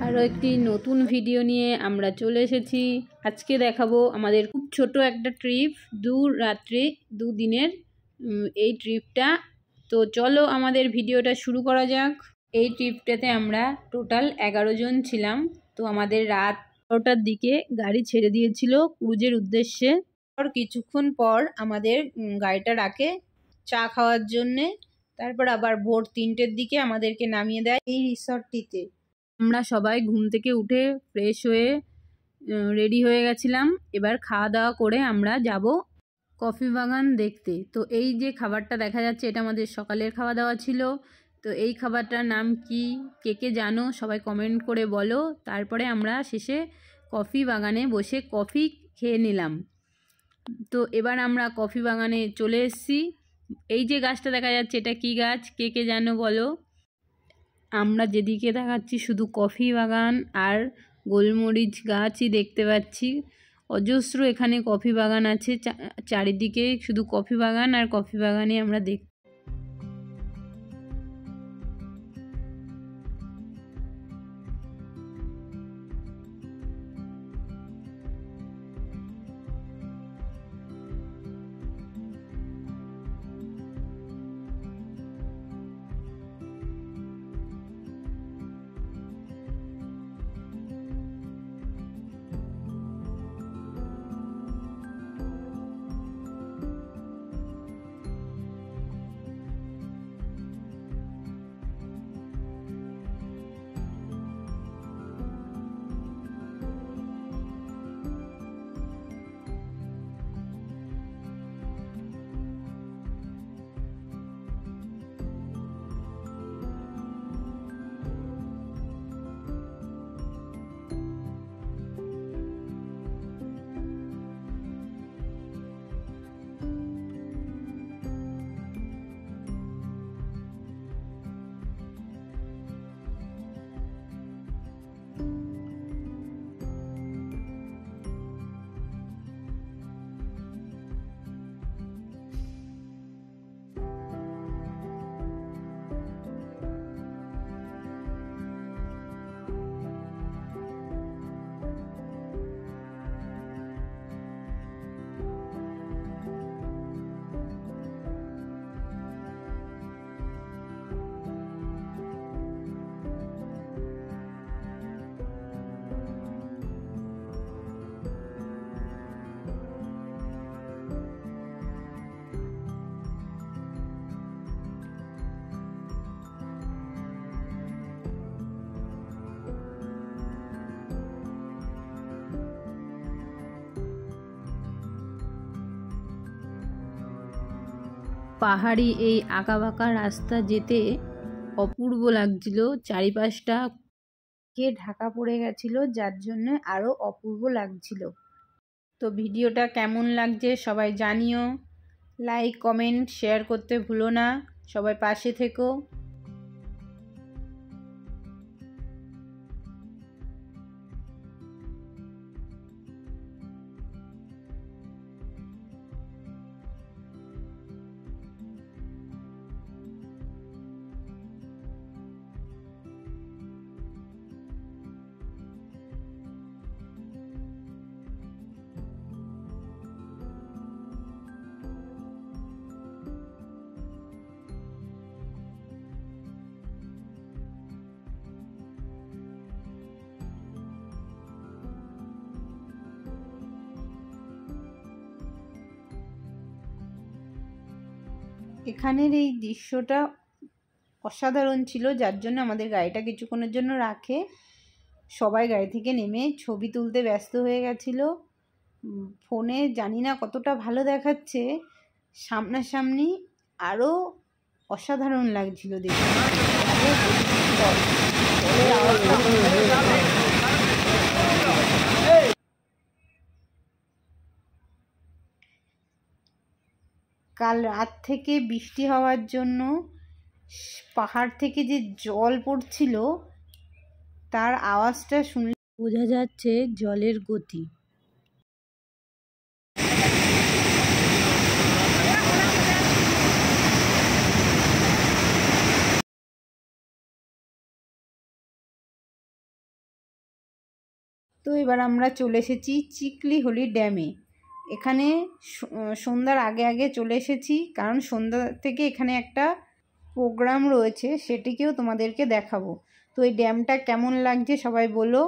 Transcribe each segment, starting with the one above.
আরও একটি নতুন ভিডিও নিয়ে আমরা চলে এসেছি। আজকে দেখাবো আমাদের খুব ছোট একটা ট্রিপ, 2 রাত্রি 2 দিনের এই ট্রিপটা। তো চলো আমাদের ভিডিওটা শুরু করা যাক। এই ট্রিপটাতে আমরা টোটাল 11 জন ছিলাম। তো আমাদের রাত 12টার দিকে গাড়ি ছেড়ে দিয়েছিল ক্রুজের উদ্দেশ্যে। কিছুক্ষণ পর আমাদের গাড়িটা রাখে চা খাওয়ার জন্যে। তারপর আবার ভোর 3টের দিকে আমাদেরকে নামিয়ে দেয় এই রিসর্টটিতে। আমরা সবাই ঘুম থেকে উঠে ফ্রেশ হয়ে রেডি হয়ে গেছিলাম। এবার খাওয়া দাওয়া করে আমরা যাব কফি বাগান দেখতে। তো এই যে খাবারটা দেখা যাচ্ছে এটা আমাদের সকালের খাওয়া দাওয়া ছিল। তো এই খাবারটার নাম কি, কে কে জানো সবাই কমেন্ট করে বলো। তারপরে আমরা শেষে কফি বাগানে বসে কফি খেয়ে নিলাম। তো এবার আমরা কফি বাগানে চলে এসেছি। এই যে গাছটা দেখা যাচ্ছে এটা কি গাছ, কে কে জানো বলো। আমরা যেদিকে দেখাচ্ছি শুধু কফি বাগান আর গোলমরিচ গাছই দেখতে পাচ্ছি। অজস্র এখানে কফি বাগান আছে, চারিদিকে শুধু কফি বাগান আর কফি বাগানই আমরা দেখি। পাহাড়ি এই আঁকাবাঁকা রাস্তা যেতে অপূর্ব লাগছিল, চারিপাশটা কে ঢাকা পড়ে গেছিল যার জন্য আরও অপূর্ব লাগছিল। তো ভিডিওটা কেমন লাগছে সবাই জানিও, লাইক কমেন্ট শেয়ার করতে ভুলো না, সবাই পাশে থেকো। এখানের এই দৃশ্যটা অসাধারণ ছিল, যার জন্য আমাদের গাড়িটা কিছুক্ষণের জন্য রাখে। সবাই গাড়ি থেকে নেমে ছবি তুলতে ব্যস্ত হয়ে গেছিল। ফোনে জানি না কতটা ভালো দেখাচ্ছে, সামনাসামনি আরও অসাধারণ লাগছিল দেখতে। কাল রাত থেকে বৃষ্টি হওয়ার জন্য পাহাড় থেকে যে জল পড়ছিল তার আওয়াজটা শুনলে বোঝা যাচ্ছে জলের গতি। তো এবার আমরা চলে এসেছি চিকলিহলি ড্যামে। এখানে সন্ধ্যার আগে আগে চলে এসেছি, কারণ সন্ধ্যা থেকে এখানে একটা প্রোগ্রাম রয়েছে, সেটিকেও তোমাদেরকে দেখাবো। তো এই ড্যামটা কেমন লাগছে সবাই বলো।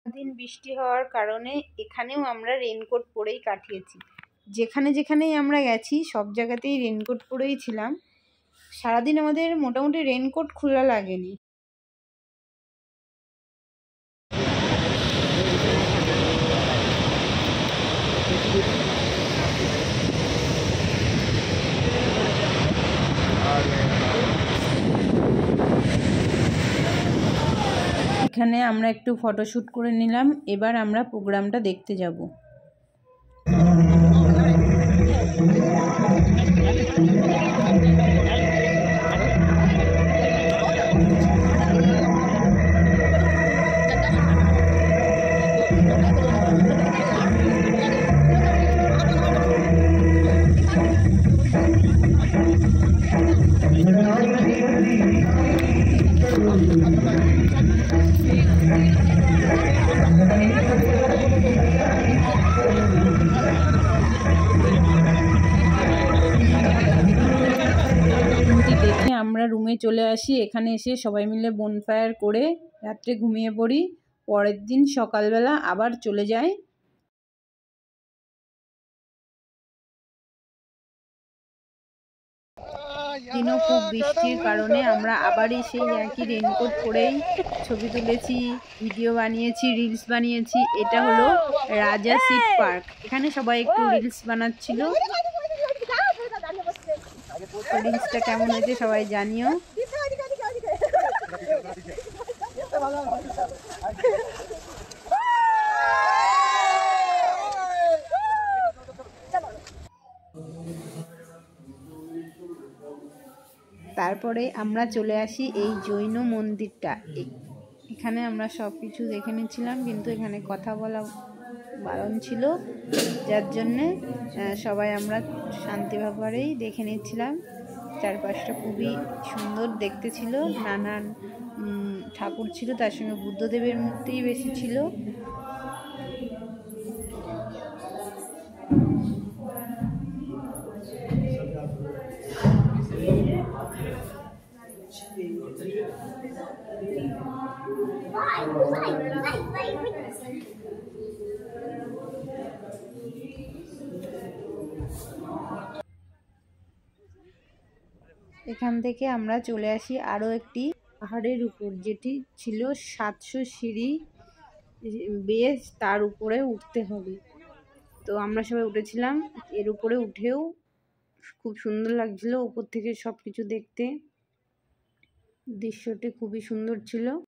দিন বৃষ্টি হওয়ার কারণে এখানেও আমরা রেনকোট পরেই কাটিয়েছি। যেখানে যেখানেই আমরা গেছি সব জায়গাতেই রেনকোট পরেই ছিলাম। সারাদিন আমাদের মোটামুটি রেনকোট খোলা লাগেনি। এখানে আমরা একটু ফটোশ্যুট করে নিলাম। এবার আমরা প্রোগ্রামটা দেখতে যাব। দেখে আমরা রুমে চলে আসি। এখানে এসে সবাই মিলে বনফায়ার করে রাত্রে ঘুমিয়ে পড়ি। পরের দিন সকালবেলা আবার চলে যাই। দিনও খুব বৃষ্টির কারণে আমরা আবারই সেই একই রেনকোট পরেই ছবি তুলেছি, ভিডিও বানিয়েছি, রিলস বানিয়েছি। এটা হলো রাজা সিট পার্ক। এখানে সবাই একটু রিলস বানাচ্ছিল। রিলসটা কেমন হয়েছে সবাই জানিও। তারপরে আমরা চলে আসি এই জৈন মন্দিরটা। এখানে আমরা সব কিছু দেখে নিচ্ছিলাম, কিন্তু এখানে কথা বলা বারণ ছিল, যার জন্যে সবাই আমরা শান্তিভাবেই দেখে নিচ্ছিলাম। চারপাশটা খুবই সুন্দর দেখতে ছিল। নানান ঠাকুর ছিল, তার সঙ্গে বুদ্ধদেবের মূর্তিই বেশি ছিল। এখান থেকে আমরা চলে আসি আরও একটি পাহাড়ের উপর, যেটি ছিল 700 সিঁড়ি বেয়ে, তার উপরে উঠতে হবে। তো আমরা সবাই উঠেছিলাম। এর উপরে উঠেও খুব সুন্দর লাগছিল উপর থেকে সব কিছু দেখতে। দৃশ্যটি খুবই সুন্দর ছিল।